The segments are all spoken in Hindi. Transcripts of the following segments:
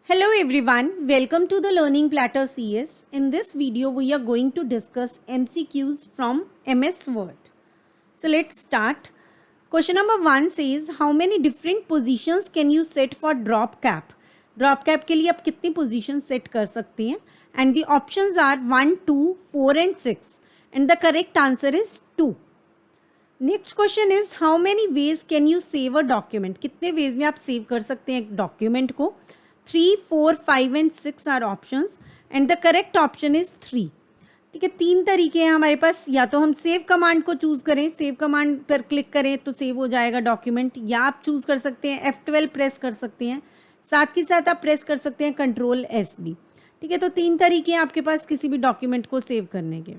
Hello everyone, welcome to the Learning Platter CS. In this video, we are going to discuss MCQs from MS Word. So let's start. Question number 1 says, how many different positions can you set for drop cap? Drop cap के लिए आप कितनी positions set कर सकते हैं? And the options are 1, 2, 4 and 6. And the correct answer is 2. Next question is how many ways can you save a document. कितने वेज में आप सेव कर सकते हैं एक डॉक्यूमेंट को. 3, 4, 5 and 6 are options and the correct option is 3. ठीक है, 3 तरीके हैं हमारे पास. या तो हम सेव कमांड को चूज करें, सेव कमांड पर क्लिक करें तो सेव हो जाएगा डॉक्यूमेंट, या आप चूज कर सकते हैं F12 प्रेस कर सकते हैं, साथ के साथ आप प्रेस कर सकते हैं Ctrl+S भी. ठीक है, तो 3 तरीके हैं आपके पास किसी भी डॉक्यूमेंट को सेव करने के.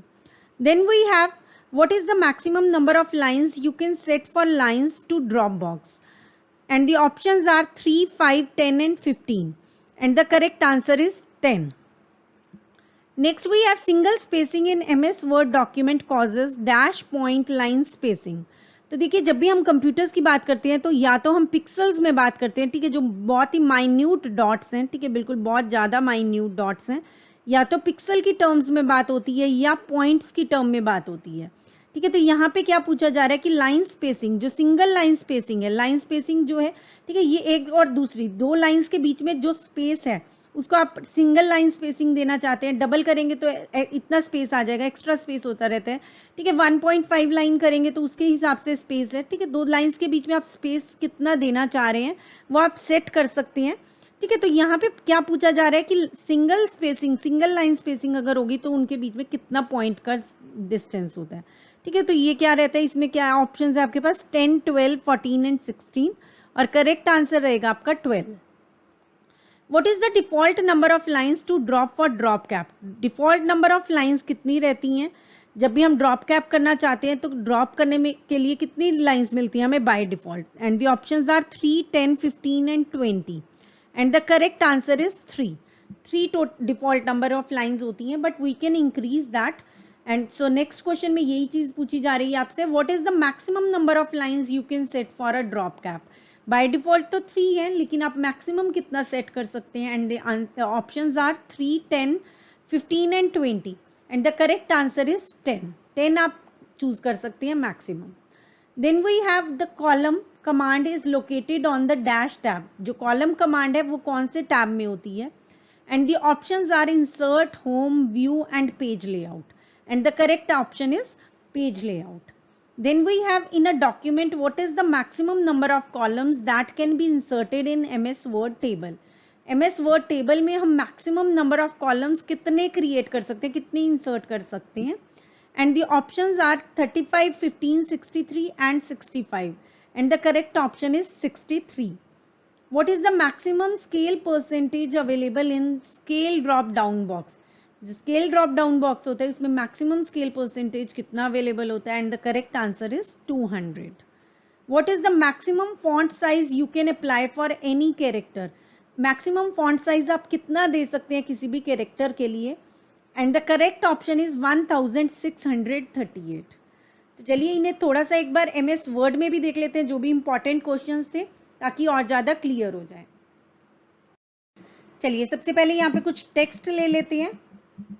Then we have what is the maximum number of lines you can set for lines to Dropbox? And the options are 3, 5, 10 and 15. And the correct answer is 10. Next we have single spacing in MS Word document causes dash point line spacing. तो देखिए, जब भी हम कंप्यूटर्स की बात करते हैं तो या तो हम पिक्सल्स में बात करते हैं, ठीक है, जो बहुत ही माइन्यूट डॉट्स हैं, ठीक है, बिल्कुल बहुत ज़्यादा माइन्यूट डॉट्स हैं, या तो पिक्सल की टर्म्स में बात होती है या पॉइंट्स की टर्म में बात होती है. ठीक है, तो यहाँ पे क्या पूछा जा रहा है कि लाइन स्पेसिंग, जो सिंगल लाइन स्पेसिंग है, लाइन स्पेसिंग जो है, ठीक है, ये एक और दूसरी दो लाइंस के बीच में जो स्पेस है उसको आप सिंगल लाइन स्पेसिंग देना चाहते हैं. डबल करेंगे तो इतना स्पेस आ जाएगा, एक्स्ट्रा स्पेस होता रहता है. ठीक है, 1.5 लाइन करेंगे तो उसके हिसाब से स्पेस है. ठीक है, दो लाइंस के बीच में आप स्पेस कितना देना चाह रहे हैं वो आप सेट कर सकते हैं. ठीक है, तो यहाँ पे क्या पूछा जा रहा है कि single spacing, single line spacing अगर होगी तो उनके बीच में कितना पॉइंट का डिस्टेंस होता है. ठीक है, तो ये क्या रहता है, इसमें क्या ऑप्शंस है आपके पास 10, 12, 14 एंड 16 और करेक्ट आंसर रहेगा आपका 12. What is the default number of lines to drop for drop cap? Default number of lines कितनी रहती हैं जब भी हम ड्रॉप कैप करना चाहते हैं, तो ड्रॉप करने में के लिए कितनी लाइंस मिलती हैं हमें by default? And the options are 3, 10, 15 and 20 and the correct answer is 3. 3 default number of lines होती हैं, but we can increase that. And so next question में यही चीज़ पूछी जा रही है आपसे, what is the maximum number of lines you can set for a drop cap? By default तो 3 है, लेकिन आप मैक्सिमम कितना सेट कर सकते हैं? And the options are 3, 10, 15 and 20 and the correct answer is 10. 10 आप चूज कर सकते हैं maximum. Then we have the column command is located on the dash tab. जो कॉलम कमांड है वो कौन से टैब में होती है? And the options are insert, home, view and page layout. And the correct option is page layout. Then we have in a document, what is the maximum number of columns that can be inserted in MS Word table? MS Word table में हम maximum number of columns कितने create कर सकते हैं, कितने insert कर सकते हैं? And the options are 35, 15, 63 and 65. And the correct option is 63. What is the maximum scale percentage available in scale drop down box? जो स्केल ड्रॉप डाउन बॉक्स होता है उसमें मैक्सिमम स्केल परसेंटेज कितना अवेलेबल होता है? And the correct answer is 200. What is the maximum font size you can apply for any character? Maximum font size आप कितना दे सकते हैं किसी भी कैरेक्टर के लिए? And the correct option is 1638. तो चलिए इन्हें थोड़ा सा एक बार MS वर्ड में भी देख लेते हैं, जो भी इंपॉर्टेंट क्वेश्चंस थे, ताकि और ज़्यादा क्लियर हो जाए. चलिए सबसे पहले यहाँ पे कुछ टेक्स्ट ले लेते हैं.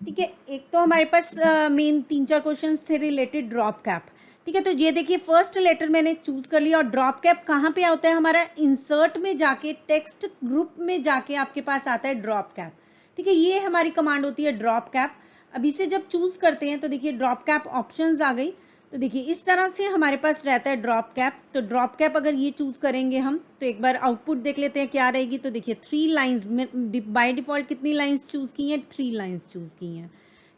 ठीक है, एक तो हमारे पास मेन 3-4 क्वेश्चंस थे रिलेटेड ड्रॉप कैप. ठीक है, तो ये देखिए फर्स्ट लेटर मैंने चूज कर लिया. और ड्रॉप कैप कहाँ पे आता है? हमारा इंसर्ट में जाके, टेक्स्ट ग्रुप में जाके आपके पास आता है ड्रॉप कैप. ठीक है, ये हमारी कमांड होती है ड्रॉप कैप. अब इसे जब चूज करते हैं तो देखिए ड्रॉप कैप ऑप्शंस आ गई. तो देखिए इस तरह से हमारे पास रहता है ड्रॉप कैप. तो ड्रॉप कैप अगर ये चूज करेंगे हम, तो एक बार आउटपुट देख लेते हैं क्या रहेगी. तो देखिए 3 लाइंस में बाय डिफॉल्ट कितनी लाइंस चूज की हैं? 3 लाइंस चूज की हैं.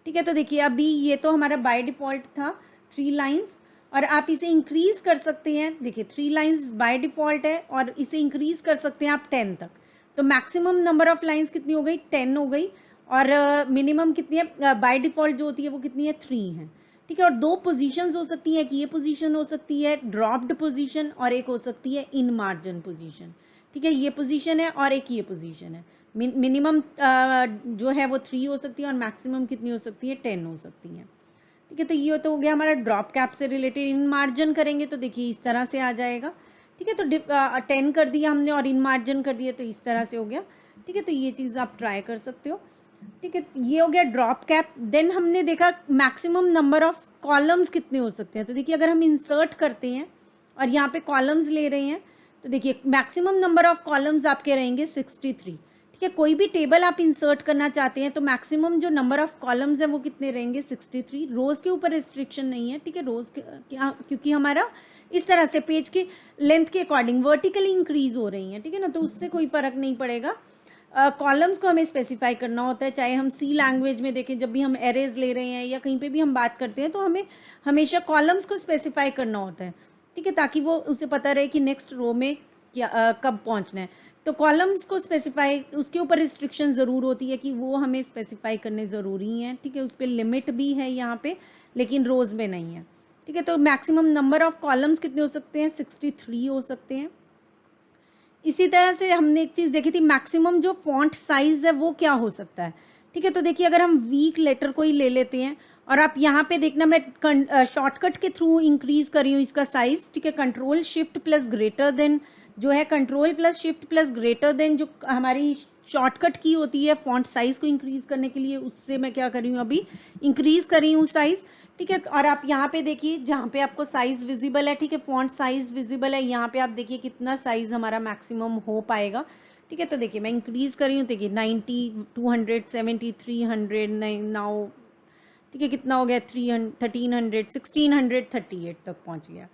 ठीक है, तो देखिए अभी ये तो हमारा बाय डिफॉल्ट था 3 लाइंस, और आप इसे इंक्रीज कर सकते हैं. देखिए 3 लाइंस बाय डिफॉल्ट है और इसे इंक्रीज कर सकते हैं आप 10 तक. तो मैक्सिमम नंबर ऑफ लाइंस कितनी हो गई? 10 हो गई. और मिनिमम कितनी है बाय डिफॉल्ट जो होती है वो कितनी है? 3 है. ठीक है, और 2 पोजीशंस हो सकती है. कि ये पोजीशन हो सकती है ड्रॉप्ड पोजीशन और एक हो सकती है इन मार्जिन पोजीशन. ठीक है, ये पोजीशन है और एक ये पोजीशन है. मिनिमम जो है वो 3 हो सकती है और मैक्सिमम कितनी हो सकती है? 10 हो सकती है. ठीक है, तो ये तो हो गया हमारा ड्रॉप कैप से रिलेटेड. इन मार्जिन करेंगे तो देखिए इस तरह से आ जाएगा. ठीक है, तो 10 कर दिया हमने और इन मार्जिन कर दिया तो इस तरह से हो गया. ठीक है, तो ये चीज़ आप ट्राई कर सकते हो। ठीक है, ये हो गया ड्रॉप कैप। देन हमने देखा मैक्सिमम नंबर ऑफ कॉलम्स कितने हो सकते हैं। तो देखिए अगर हम इंसर्ट करते हैं और यहाँ पे कॉलम्स ले रहे हैं तो देखिए मैक्सिमम नंबर ऑफ कॉलम्स आपके रहेंगे 63। ठीक है, कोई भी टेबल आप इंसर्ट करना चाहते हैं तो मैक्सिमम जो नंबर ऑफ कॉलम्स है वो कितने रहेंगे 63। रोज़ के ऊपर रिस्ट्रिक्शन नहीं है। ठीक है, रोज़ क्योंकि हमारा इस तरह से पेज की लेंथ के अकॉर्डिंग वर्टिकली इंक्रीज हो रही हैं। ठीक है ना, तो उससे कोई फ़र्क नहीं पड़ेगा। कॉलम्स को हमें स्पेसिफाई करना होता है, चाहे हम सी लैंग्वेज में देखें, जब भी हम एरेज ले रहे हैं या कहीं पे भी हम बात करते हैं तो हमें हमेशा कॉलम्स को स्पेसिफाई करना होता है। ठीक है, ताकि वो उसे पता रहे कि नेक्स्ट रो में क्या कब पहुंचना है। तो कॉलम्स को स्पेसिफाई, उसके ऊपर रिस्ट्रिक्शन ज़रूर होती है कि वो हमें स्पेसिफाई करने ज़रूरी हैं। ठीक है, उस पर लिमिट भी है यहाँ पे, लेकिन रोज़ में नहीं है। ठीक है, तो मैक्सिमम नंबर ऑफ कॉलम्स कितने हो सकते हैं 63 हो सकते हैं। इसी तरह से हमने एक चीज़ देखी थी, मैक्सिमम जो फॉन्ट साइज़ है वो क्या हो सकता है। ठीक है, तो देखिए अगर हम वीक लेटर को ही ले लेते हैं और आप यहाँ पे देखना, मैं शॉर्टकट के थ्रू इंक्रीज कर रही हूँ इसका साइज़। ठीक है, control shift plus greater than जो है, control plus shift plus greater than जो हमारी शॉर्टकट की होती है फॉन्ट साइज़ को इंक्रीज़ करने के लिए, उससे मैं क्या कर रही हूँ अभी इंक्रीज़ कर रही हूँ साइज़। ठीक है, और आप यहाँ पे देखिए जहाँ पे आपको साइज़ विजिबल है, ठीक है, फॉन्ट साइज़ विजिबल है, यहाँ पे आप देखिए कितना साइज़ हमारा मैक्सिमम हो पाएगा। ठीक है, तो देखिए मैं इंक्रीज़ कर रही हूँ, देखिए 90, 270, 300 नाउ। ठीक है, कितना हो गया 1300, 1638 तक पहुँच गया।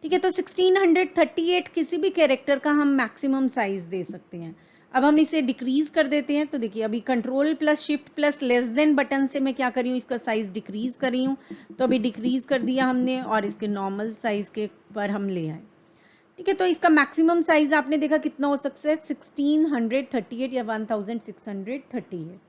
ठीक है, तो 1638 किसी भी कैरेक्टर का हम मैक्सिमम साइज़ दे सकते हैं। अब हम इसे डिक्रीज़ कर देते हैं, तो देखिए अभी control plus shift plus less than button से मैं क्या कर रही हूँ, इसका साइज़ डिक्रीज़ कर रही हूँ। तो अभी डिक्रीज़ कर दिया हमने और इसके नॉर्मल साइज़ के पर हम ले आए। ठीक है, तो इसका मैक्सिमम साइज़ आपने देखा कितना हो सकता है 1638 या 1638।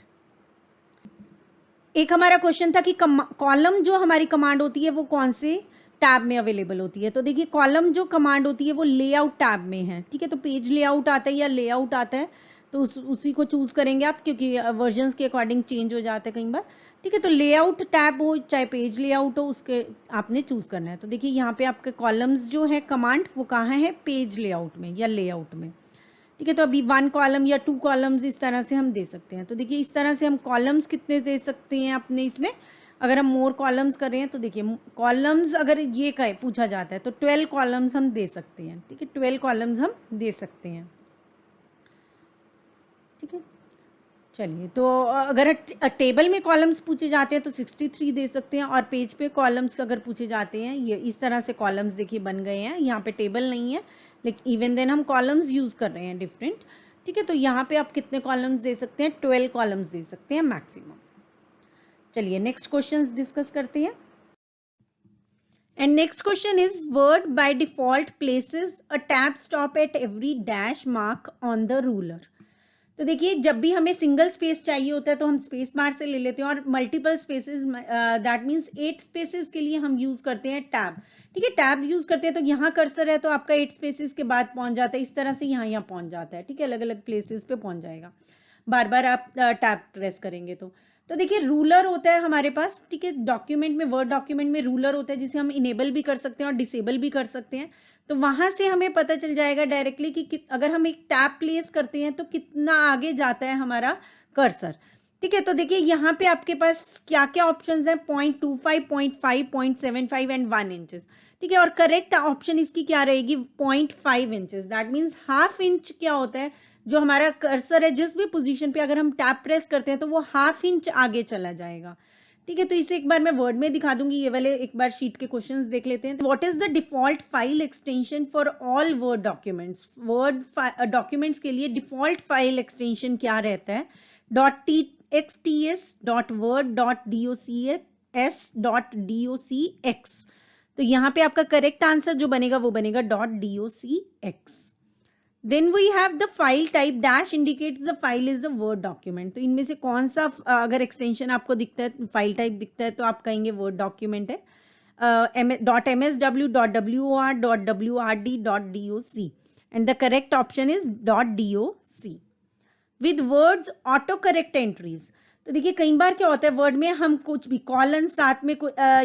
एक हमारा क्वेश्चन था कि कॉलम जो हमारी कमांड होती है वो कौन से टैब में अवेलेबल होती है। तो देखिए कॉलम जो कमांड होती है वो लेआउट टैब में है। ठीक है, तो पेज लेआउट आता है या लेआउट आता है, तो उसी को चूज़ करेंगे आप, क्योंकि वर्जन्स के अकॉर्डिंग चेंज हो जाता है कई बार। ठीक है, तो लेआउट टैब हो चाहे पेज लेआउट हो, उसके आपने चूज़ करना है। तो देखिए यहाँ पे आपके कॉलम्स जो है कमांड वो कहाँ है, पेज लेआउट में या लेआउट में। ठीक है, तो अभी 1 कॉलम या 2 कॉलम्स इस तरह से हम दे सकते हैं। तो देखिए इस तरह से हम कॉलम्स कितने दे सकते हैं अपने इसमें। अगर हम मोर कॉलम्स कर रहे हैं तो देखिए कॉलम्स अगर ये कहे पूछा जाता है तो 12 कॉलम्स हम दे सकते हैं। ठीक है, 12 कॉलम्स हम दे सकते हैं। ठीक है, चलिए, तो अगर टेबल में कॉलम्स पूछे जाते हैं तो 63 दे सकते हैं, और पेज पे कॉलम्स अगर पूछे जाते हैं, ये इस तरह से कॉलम्स देखिए बन गए हैं। यहाँ पे टेबल नहीं है, लेकिन इवन देन हम कॉलम्स यूज़ कर रहे हैं डिफरेंट। ठीक है, तो यहाँ पे आप कितने कॉलम्स दे सकते हैं, 12 कॉलम्स दे सकते हैं मैक्सिमम। चलिए नेक्स्ट क्वेश्चंस डिस्कस करते हैं। And next question is, word by default places a tab stop at every dash mark on the ruler. तो देखिए जब भी हमें सिंगल स्पेस चाहिए होता है तो हम स्पेस बार से ले लेते हैं, और multiple spaces that means 8 spaces के लिए हम यूज़ करते हैं टैब। ठीक है, टैब यूज़ करते हैं तो यहाँ कर्सर है तो आपका 8 स्पेसेस के बाद पहुँच जाता है, इस तरह से यहाँ पहुँच जाता है। ठीक है, अलग अलग प्लेसेस पे पहुँच जाएगा बार बार आप टैब प्रेस करेंगे तो देखिए रूलर होता है हमारे पास। ठीक है, डॉक्यूमेंट में, वर्ड डॉक्यूमेंट में रूलर होता है जिसे हम इनेबल भी कर सकते हैं और डिसेबल भी कर सकते हैं। तो वहाँ से हमें पता चल जाएगा डायरेक्टली कि अगर हम एक टैब प्लेस करते हैं तो कितना आगे जाता है हमारा कर्सर। ठीक है, तो देखिए यहाँ पे आपके पास क्या क्या ऑप्शंस हैं, 0.25, 0.5, 0.75 एंड 1 इंचेस। ठीक है, और करेक्ट ऑप्शन इसकी क्या रहेगी, 0.5 inches. That means half inch क्या होता है, जो हमारा कर्सर है जिस भी पोजीशन पे अगर हम टैब प्रेस करते हैं तो वो हाफ इंच आगे चला जाएगा। ठीक है, तो इसे एक बार मैं वर्ड में दिखा दूंगी, ये वाले एक बार शीट के क्वेश्चंस देख लेते हैं। What is the default file extension for all word documents. Word documents के लिए डिफॉल्ट फाइल एक्सटेंशन क्या रहता है, .txt, .word, .docx, .docx। तो यहाँ पे आपका करेक्ट आंसर जो बनेगा वो बनेगा .docx। Then we have the file type, dash indicates the file is a Word document. तो इनमें से कौन सा अगर एक्सटेंशन आपको दिखता है, फाइल टाइप दिखता है, तो आप कहेंगे वर्ड डॉक्यूमेंट है। .msw, .wor, .wrd, .doc and the correct option is .doc। With words auto correct entries, तो देखिए कई बार क्या होता है वर्ड में हम कुछ भी कॉलन साथ में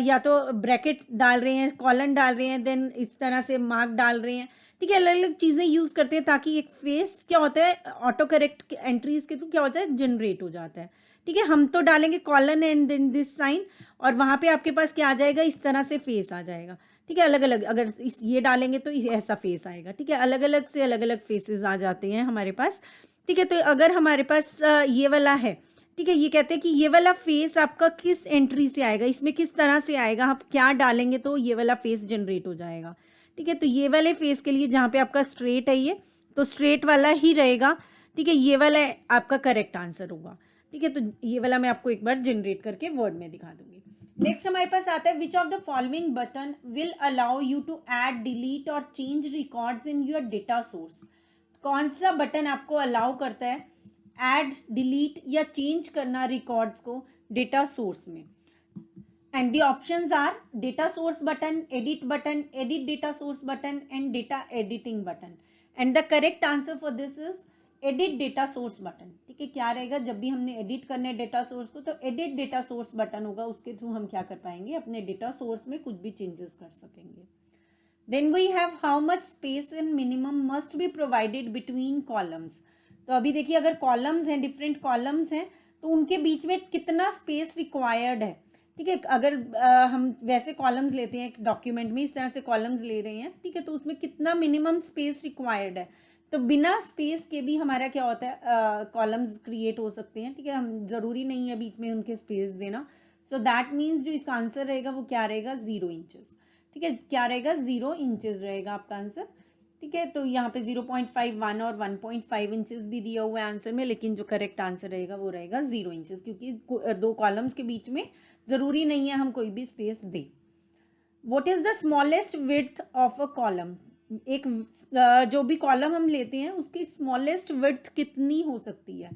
या तो ब्रैकेट डाल रहे हैं, कॉलन डाल रहे हैं, देन इस तरह से मार्क डाल रहे हैं, ठीक है, अलग अलग चीज़ें यूज़ करते हैं ताकि एक फेस क्या होता है ऑटो करेक्ट एंट्रीज के थ्रू क्या होता है जनरेट हो जाता है। ठीक है, हम तो डालेंगे colon and then this sign, और वहाँ पे आपके पास क्या आ जाएगा, इस तरह से फेस आ जाएगा। ठीक है, अलग अलग अगर इस ये डालेंगे तो ऐसा फेस आएगा। ठीक है, अलग अलग से अलग अलग फेसेस आ जाते हैं हमारे पास। ठीक है, तो अगर हमारे पास ये वाला है, ठीक है, ये कहते हैं कि ये वाला फेस आपका किस एंट्री से आएगा, इसमें किस तरह से आएगा, आप क्या डालेंगे तो ये वाला फेस जनरेट हो जाएगा। ठीक है, तो ये वाले फेस के लिए जहाँ पे आपका स्ट्रेट है ये, तो स्ट्रेट वाला ही रहेगा। ठीक है, ये वाला आपका करेक्ट आंसर होगा। ठीक है, तो ये वाला मैं आपको एक बार जनरेट करके वर्ड में दिखा दूंगी। नेक्स्ट हमारे पास आता है which of the following button will allow you to add, delete और change records in your data source. कौन सा बटन आपको अलाउ करता है ऐड, डिलीट या चेंज करना रिकॉर्ड्स को डेटा सोर्स में। And the options are data source button, edit button, edit data source button and data editing button. And the correct answer for this is edit data source button. ठीक है, क्या रहेगा, जब भी हमने एडिट करने डेटा सोर्स को तो एडिट डेटा सोर्स बटन होगा, उसके थ्रू हम क्या कर पाएंगे, अपने डेटा सोर्स में कुछ भी चेंजेस कर सकेंगे। Then we have how much space in minimum must be provided between columns. तो अभी देखिए अगर कॉलम्स हैं, डिफरेंट कॉलम्स हैं, तो उनके बीच में कितना स्पेस रिक्वायर्ड है। ठीक है, अगर हम वैसे कॉलम्स लेते हैं एक डॉक्यूमेंट में, इस तरह से कॉलम्स ले रहे हैं, ठीक है, तो उसमें कितना मिनिमम स्पेस रिक्वायर्ड है। तो बिना स्पेस के भी हमारा क्या होता है कॉलम्स क्रिएट हो सकते हैं। ठीक है, हम ज़रूरी नहीं है बीच में उनके स्पेस देना। सो दैट मीन्स जो इसका आंसर रहेगा वो क्या रहेगा, 0 इंचेस। ठीक है, क्या रहेगा, 0 इंचेस रहेगा आपका आंसर। ठीक है, तो यहाँ पे 0.51 और 1.5 इंचेस भी दिया हुआ है आंसर में, लेकिन जो करेक्ट आंसर रहेगा वो रहेगा 0 इंचेस, क्योंकि दो कॉलम्स के बीच में ज़रूरी नहीं है हम कोई भी स्पेस दें। What is the smallest width of a column. एक जो भी कॉलम हम लेते हैं उसकी स्मॉलेस्ट विड्थ कितनी हो सकती है।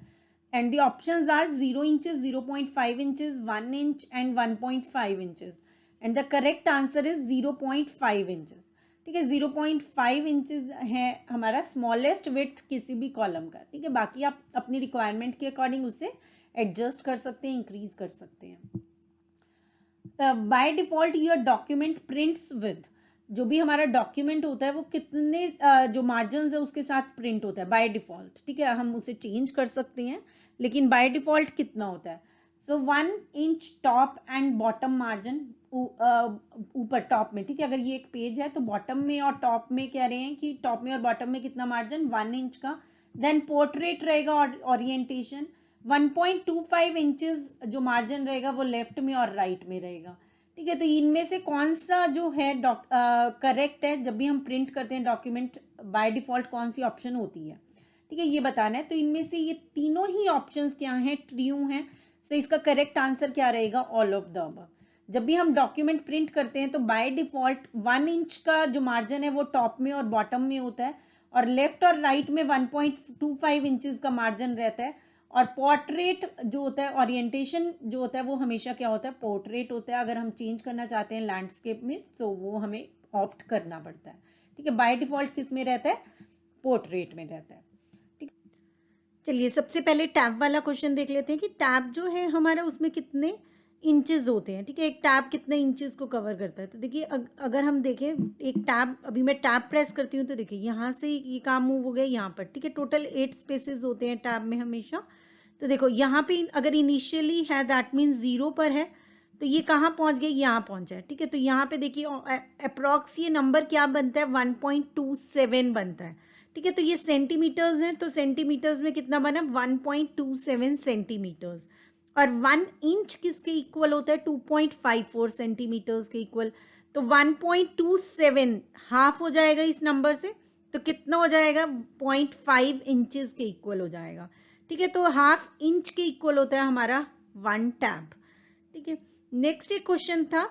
And the options are 0 inches, 0.5 inches, 1 inch and 1.5 inches. And the correct answer is 0.5 inches. ठीक है, 0.5 इंचेस है हमारा स्मॉलेस्ट विड्थ किसी भी कॉलम का। ठीक है, बाकी आप अपनी रिक्वायरमेंट के अकॉर्डिंग उसे एडजस्ट कर सकते हैं, इंक्रीज कर सकते हैं। By default your document prints with, जो भी हमारा डॉक्यूमेंट होता है वो कितने जो मार्जिन है उसके साथ प्रिंट होता है बाय डिफॉल्ट। ठीक है, हम उसे चेंज कर सकते हैं, लेकिन बाय डिफॉल्ट कितना होता है। सो 1 inch top and bottom margin, ऊपर टॉप में। ठीक है, अगर ये एक पेज है तो बॉटम में और टॉप में कह रहे हैं कि टॉप में और बॉटम में कितना मार्जिन, 1 इंच का। देन पोर्ट्रेट रहेगा ओरिएंटेशन, 1.25 इंचेस जो मार्जिन रहेगा वो लेफ्ट में और राइट में रहेगा। ठीक है, तो इनमें से कौन सा जो है करेक्ट है, जब भी हम प्रिंट करते हैं डॉक्यूमेंट बाय डिफॉल्ट कौन सी ऑप्शन होती है। ठीक है, ये बताना है। तो इनमें से ये तीनों ही ऑप्शंस क्या हैं, ट्रू हैं। सो इसका करेक्ट आंसर क्या रहेगा, ऑल ऑफ द अबव। जब भी हम डॉक्यूमेंट प्रिंट करते हैं तो बाय डिफॉल्ट 1 इंच का जो मार्जिन है वो टॉप में और बॉटम में होता है, और लेफ्ट और राइट में 1.25 इंचेस का मार्जिन रहता है। और पोर्ट्रेट जो होता है, ओरिएंटेशन जो होता है वो हमेशा क्या होता है, पोर्ट्रेट होता है। अगर हम चेंज करना चाहते हैं लैंडस्केप में तो वो हमें ऑप्ट करना पड़ता है। ठीक है, बाय डिफॉल्ट किस में रहता है, पोर्ट्रेट में रहता है। ठीक, चलिए सबसे पहले टैब वाला क्वेश्चन देख लेते हैं कि टैब जो है हमारा उसमें कितने इंचेस होते हैं। ठीक है, एक टैब कितने इंचेस को कवर करता है। तो देखिए अगर हम देखें एक टैब, अभी मैं टैब प्रेस करती हूँ तो देखिए यहाँ से ये काम मूव हो गया यहाँ पर। ठीक है, टोटल 8 स्पेसेस होते हैं टैब में हमेशा। तो देखो यहाँ पे अगर इनिशियली है दैट मीन्स 0 पर है, तो ये कहाँ पहुँच गया, यहाँ पहुँचा है। ठीक है, तो यहाँ पे देखिए अप्रॉक्स ये नंबर क्या बनता है, 1.27 बनता है। ठीक है, तो ये सेंटीमीटर्स हैं, तो सेंटीमीटर्स में कितना बना, 1.27 सेंटीमीटर्स। और 1 इंच किसके इक्वल होता है, 2.54 सेंटीमीटर्स के इक्वल। तो 1.27 हाफ हो जाएगा इस नंबर से, तो कितना हो जाएगा, 0.5 इंचेस के इक्वल हो जाएगा। ठीक है, तो हाफ इंच के इक्वल होता है हमारा 1 टैब। ठीक है, नेक्स्ट एक क्वेश्चन था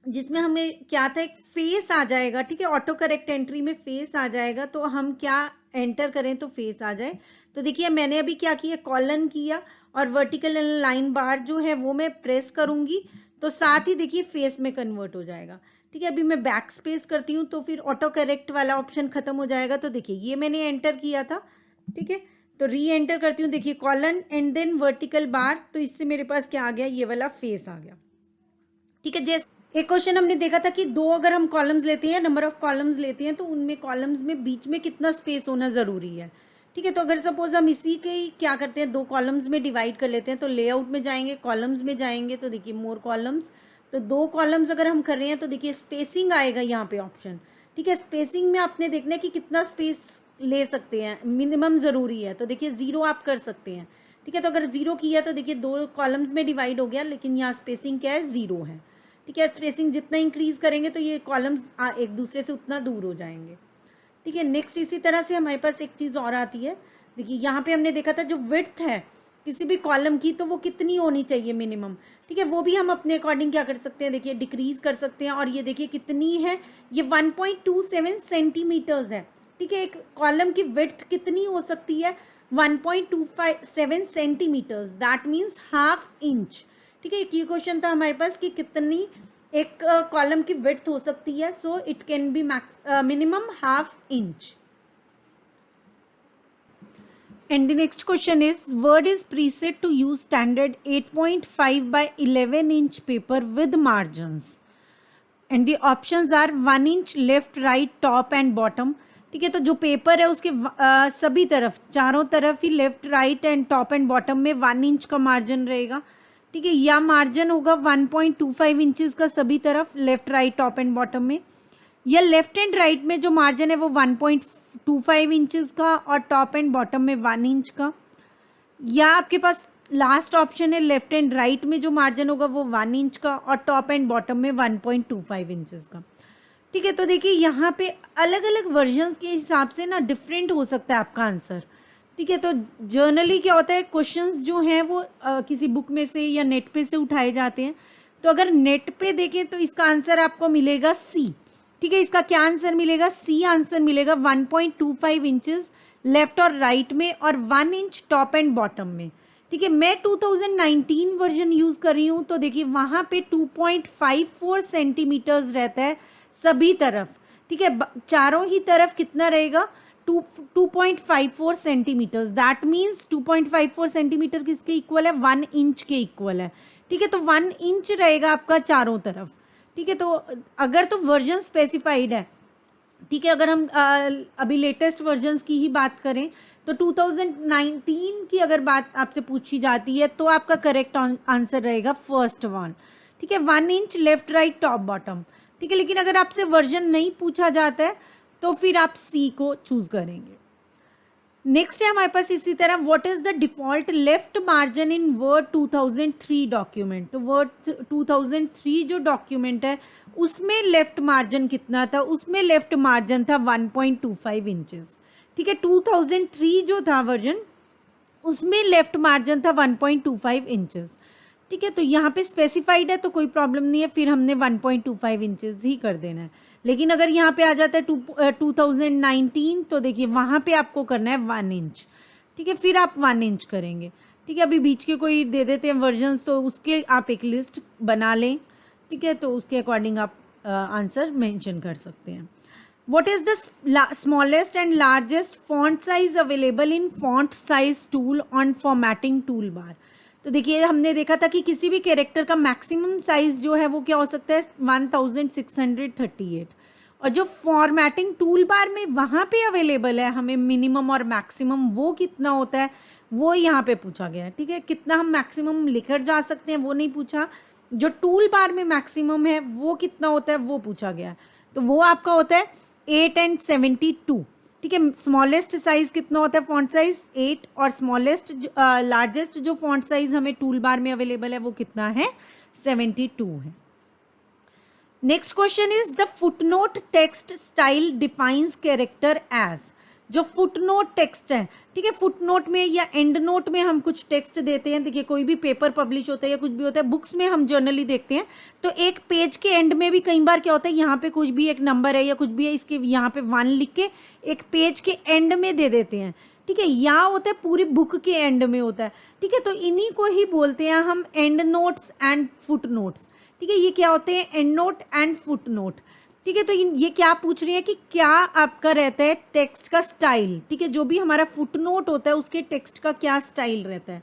जिसमें हमें क्या था, एक फेस आ जाएगा। ठीक है, ऑटो करेक्ट एंट्री में फेस आ जाएगा, तो हम क्या एंटर करें तो फेस आ जाए। तो देखिए मैंने अभी क्या किया, कॉलन किया और वर्टिकल लाइन बार जो है वो मैं प्रेस करूंगी, तो साथ ही देखिए फेस में कन्वर्ट हो जाएगा। ठीक है, अभी मैं बैक स्पेस करती हूँ तो फिर ऑटो करेक्ट वाला ऑप्शन खत्म हो जाएगा। तो देखिए ये मैंने एंटर किया था। ठीक है, तो री एंटर करती हूँ, देखिए colon and then vertical bar, तो इससे मेरे पास क्या आ गया, ये वाला फेस आ गया। ठीक है, जैसे एक क्वेश्चन हमने देखा था कि दो अगर हम कॉलम्स लेते हैं, नंबर ऑफ कॉलम्स लेते हैं, तो उनमें कॉलम्स में बीच में कितना स्पेस होना ज़रूरी है। ठीक है, तो अगर सपोज हम इसी के ही क्या करते हैं, दो कॉलम्स में डिवाइड कर लेते हैं, तो लेआउट में जाएंगे, कॉलम्स में जाएंगे, तो देखिए मोर कॉलम्स, तो दो कॉलम्स अगर हम कर रहे हैं तो देखिए स्पेसिंग आएगा यहाँ पे ऑप्शन। ठीक है, स्पेसिंग में आपने देखना है कि कितना स्पेस ले सकते हैं, मिनिमम ज़रूरी है, तो देखिए 0 आप कर सकते हैं। ठीक है, तो अगर 0 किया तो देखिए दो कॉलम्स में डिवाइड हो गया, लेकिन यहाँ स्पेसिंग क्या है, 0 है। ठीक है, स्पेसिंग जितना इंक्रीज करेंगे तो ये कॉलम्स एक दूसरे से उतना दूर हो जाएंगे। ठीक है, नेक्स्ट इसी तरह से हमारे पास एक चीज़ और आती है, देखिए यहाँ पे हमने देखा था जो विड्थ है किसी भी कॉलम की, तो वो कितनी होनी चाहिए मिनिमम। ठीक है, वो भी हम अपने अकॉर्डिंग क्या कर सकते हैं, देखिए डिक्रीज कर सकते हैं, और ये देखिए कितनी है, ये 1.27 सेंटीमीटर्स है। ठीक है, एक कॉलम की विड्थ कितनी हो सकती है, 1.27 centimetres, that means half inch. ठीक है, ये क्वेश्चन था हमारे पास कि कितनी एक कॉलम की विड्थ हो सकती है, so it can be minimum half inch. And the next question is, Word is preset to use standard 8.5 by 11 inch paper with margins. And the options are 1 inch left, right, top and bottom. ठीक है, तो जो पेपर है उसके सभी तरफ, चारों तरफ ही left, right and top and bottom में 1 इंच का मार्जिन रहेगा। ठीक है, या मार्जिन होगा 1.25 इंचज़ का सभी तरफ, left, right, top and bottom में, या लेफ्ट एंड राइट में जो मार्जिन है वो 1.25 इंचज़ का और टॉप एंड बॉटम में 1 इंच का, या आपके पास लास्ट ऑप्शन है लेफ्ट एंड राइट में जो मार्जिन होगा वो 1 इंच का और टॉप एंड बॉटम में 1.25 इंचज़ का। ठीक है, तो देखिए यहाँ पे अलग अलग वर्जन्स के हिसाब से ना डिफरेंट हो सकता है आपका आंसर। ठीक है, तो जर्नली क्या होता है, क्वेश्चंस जो हैं वो किसी बुक में से या नेट पे से उठाए जाते हैं, तो अगर नेट पे देखें तो इसका आंसर आपको मिलेगा सी। ठीक है, इसका क्या आंसर मिलेगा, सी आंसर मिलेगा, 1.25 इंचज़ लेफ्ट और राइट में और 1 इंच टॉप एंड बॉटम में। ठीक है, मैं 2019 वर्जन यूज़ कर रही हूँ, तो देखिए वहाँ पे 2.54 सेंटीमीटर्स रहता है सभी तरफ। ठीक है, चारों ही तरफ कितना रहेगा, 2.54 सेंटीमीटर्स, दैट मीन्स 2.54 सेंटीमीटर किसके इक्वल है, 1 इंच के इक्वल है। ठीक है, तो 1 इंच रहेगा आपका चारों तरफ। ठीक है, तो अगर तो वर्जन स्पेसिफाइड है, ठीक है, अगर हम अभी लेटेस्ट वर्जन्स की ही बात करें तो 2019 की अगर बात आपसे पूछी जाती है तो आपका करेक्ट आंसर रहेगा फर्स्ट वन। ठीक है, 1 inch left, right, top, bottom. ठीक है, लेकिन अगर आपसे वर्जन नहीं पूछा जाता है तो फिर आप सी को चूज करेंगे। नेक्स्ट है हमारे पास इसी तरह, what is the default left margin in word 2003 document. तो वर्ड 2003 जो डॉक्यूमेंट है उसमें लेफ्ट मार्जिन कितना था, उसमें लेफ्ट मार्जिन था 1.25 इंचेस। ठीक है, 2003 जो था वर्जन उसमें लेफ्ट मार्जिन था 1.25 इंचेस। ठीक है, तो यहाँ पे स्पेसिफाइड है तो कोई प्रॉब्लम नहीं है, फिर हमने 1.25 इंचेस ही कर देना है। लेकिन अगर यहाँ पे आ जाता है 2019 तो देखिए वहाँ पे आपको करना है 1 इंच। ठीक है, फिर आप 1 इंच करेंगे। ठीक है, अभी बीच के कोई दे देते हैं वर्जन्स तो उसके आप एक लिस्ट बना लें। ठीक है, तो उसके अकॉर्डिंग आप आंसर मेंशन कर सकते हैं। What is the smallest and largest font size available in font size tool on formatting toolbar? तो देखिए हमने देखा था कि किसी भी कैरेक्टर का मैक्सिमम साइज जो है वो क्या हो सकता है 1638, और जो फॉर्मेटिंग टूल बार में वहाँ पे अवेलेबल है हमें मिनिमम और मैक्सिमम वो कितना होता है वो यहाँ पे पूछा गया है। ठीक है, कितना हम मैक्सिमम लिखकर जा सकते हैं वो नहीं पूछा, जो टूल बार में मैक्सिमम है वो कितना होता है वो पूछा गया है। तो वो आपका होता है 8 and 72। ठीक है, स्मॉलेस्ट साइज कितना होता है फॉन्ट साइज 8, और स्मॉलेस्ट लार्जेस्ट जो फॉन्ट साइज हमें टूल बार में अवेलेबल है वो कितना है 72 है। Next question is the footnote text style defines character as. जो फुटनोट टेक्स्ट है, ठीक है, फुटनोट में या एंड नोट में हम कुछ टेक्स्ट देते हैं। देखिए कोई भी पेपर पब्लिश होता है या कुछ भी होता है, बुक्स में हम जर्नली देखते हैं तो एक पेज के एंड में भी कई बार क्या होता है यहाँ पे कुछ भी एक नंबर है या कुछ भी है, इसके यहाँ पे 1 लिख के एक पेज के एंड में दे देते हैं। ठीक है, यहाँ होता है पूरी बुक के एंड में होता है। ठीक है, तो इन्हीं को ही बोलते हैं हम and notes and foot notes. ठीक है, ये क्या होते हैं and note and foot note. ठीक है। तो ये क्या पूछ रही है कि क्या आपका रहता है टेक्स्ट का स्टाइल, ठीक है, जो भी हमारा फुटनोट होता है उसके टेक्स्ट का क्या स्टाइल रहता है।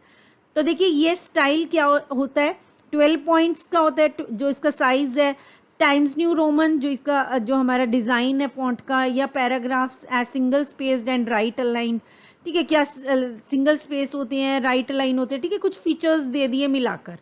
तो देखिए ये स्टाइल क्या होता है, 12 पॉइंट्स का होता है जो इसका साइज है, टाइम्स न्यू रोमन जो इसका जो हमारा डिज़ाइन है फॉन्ट का, या paragraphs as single spaced and right aligned, ठीक है, क्या सिंगल स्पेस होते हैं, राइट अलाइन होते हैं, ठीक है, कुछ फीचर्स दे दिए मिलाकर।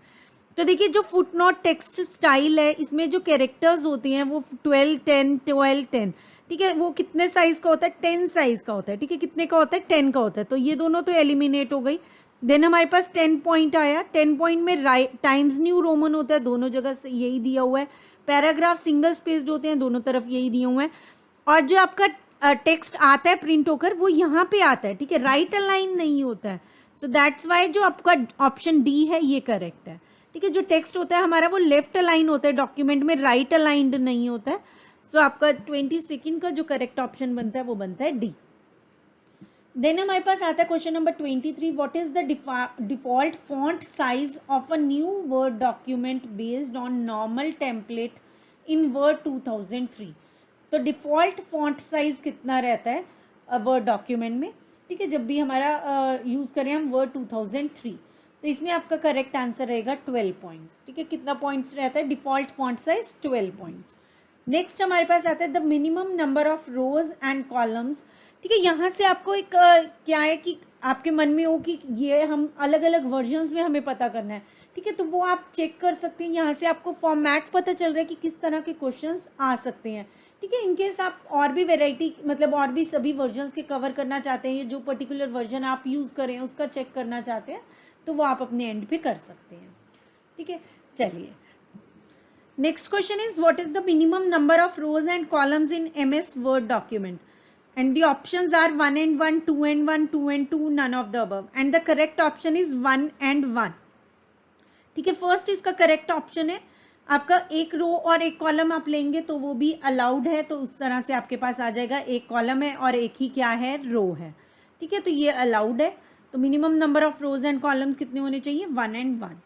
तो देखिए जो फुटनोट टेक्स्ट स्टाइल है इसमें जो कैरेक्टर्स होते हैं वो 12 10 12 10, ठीक है, वो कितने साइज का होता है, 10 साइज का होता है, ठीक है, कितने का होता है, 10 का होता है। तो ये दोनों तो एलिमिनेट हो गई। देन हमारे पास 10 पॉइंट आया, 10 पॉइंट में टाइम्स न्यू रोमन होता है, दोनों जगह से यही दिया हुआ है। पैराग्राफ सिंगल स्पेस्ड होते हैं, दोनों तरफ यही दिए हुए हैं। और जो आपका टेक्स्ट आता है प्रिंट होकर वो यहाँ पे आता है, ठीक है, राइट अलाइन नहीं होता है। सो दैट्स वाई जो आपका ऑप्शन डी है ये करेक्ट है, ठीक है। जो टेक्स्ट होता है हमारा वो लेफ्ट अलाइन होता है डॉक्यूमेंट में, राइट अलाइंड नहीं होता है। सो आपका 22 का जो करेक्ट ऑप्शन बनता है वो बनता है डी। देन हमारे पास आता है question number 23, what is the default font size of a new word document based on normal template in word 2003। तो डिफॉल्ट फॉन्ट साइज कितना रहता है वर्ड डॉक्यूमेंट में, ठीक है, जब भी हमारा यूज़ करें हम वर्ड 2003। तो इसमें आपका करेक्ट आंसर रहेगा 12 पॉइंट्स, ठीक है। कितना पॉइंट्स रहता है default font size, 12 points. Next हमारे पास आता है the minimum number of rose and columns, ठीक है। यहाँ से आपको एक क्या है कि आपके मन में हो कि ये हम अलग अलग वर्जन्स में हमें पता करना है, ठीक है, तो वो आप चेक कर सकते हैं। यहाँ से आपको फॉर्मेट पता चल रहा है कि किस तरह के क्वेश्चंस आ सकते हैं, ठीक है। इनकेस आप और भी वेराइटी मतलब और भी सभी वर्जन्स के कवर करना चाहते हैं, जो पर्टिकुलर वर्जन आप यूज़ करें उसका चेक करना चाहते हैं, तो वो आप अपने एंड पे कर सकते हैं, ठीक है। चलिए next question is what is the minimum number of rose and columns in MS word document, and the options are 1 and 1, 2 and 1, 2 and 2, none of the above, and the correct option is 1 and 1, ठीक है। फर्स्ट इसका करेक्ट ऑप्शन है आपका एक रो और एक कॉलम आप लेंगे तो वो भी अलाउड है, तो उस तरह से आपके पास आ जाएगा एक कॉलम है और एक ही क्या है रो है, ठीक है, तो ये अलाउड है। तो minimum number of rose and columns कितने होने चाहिए, 1 and 1।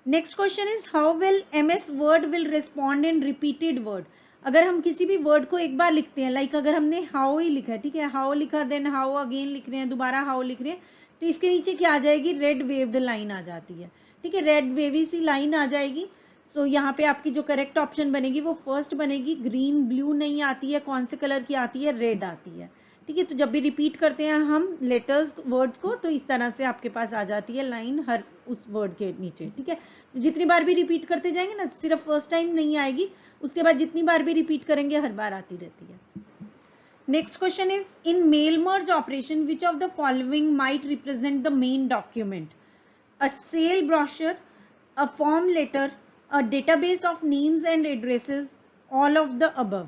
Next question is how will MS word will respond in repeated word. अगर हम किसी भी वर्ड को एक बार लिखते हैं, लाइक अगर हमने हाउ ही लिखा है, ठीक है, हाउ लिखा, देन हाउ अगेन लिख रहे हैं, दोबारा हाउ लिख रहे हैं, तो इसके नीचे क्या आ जाएगी, रेड वेव्ड लाइन आ जाती है, ठीक है, रेड वेवी सी लाइन आ जाएगी। सो यहाँ पे आपकी जो करेक्ट ऑप्शन बनेगी वो फर्स्ट बनेगी, ग्रीन ब्लू नहीं आती है, कौन से कलर की आती है, रेड आती है, ठीक है। तो जब भी रिपीट करते हैं हम लेटर्स वर्ड्स को तो इस तरह से आपके पास आ जाती है लाइन हर उस वर्ड के नीचे, ठीक है। तो जितनी बार भी रिपीट करते जाएंगे ना, सिर्फ फर्स्ट टाइम नहीं आएगी, उसके बाद जितनी बार भी रिपीट करेंगे हर बार आती रहती है। Next question is in mail merge operation which of the following might represent the main document, a sale brochure, a form letter, a database of names and addresses, all of the above.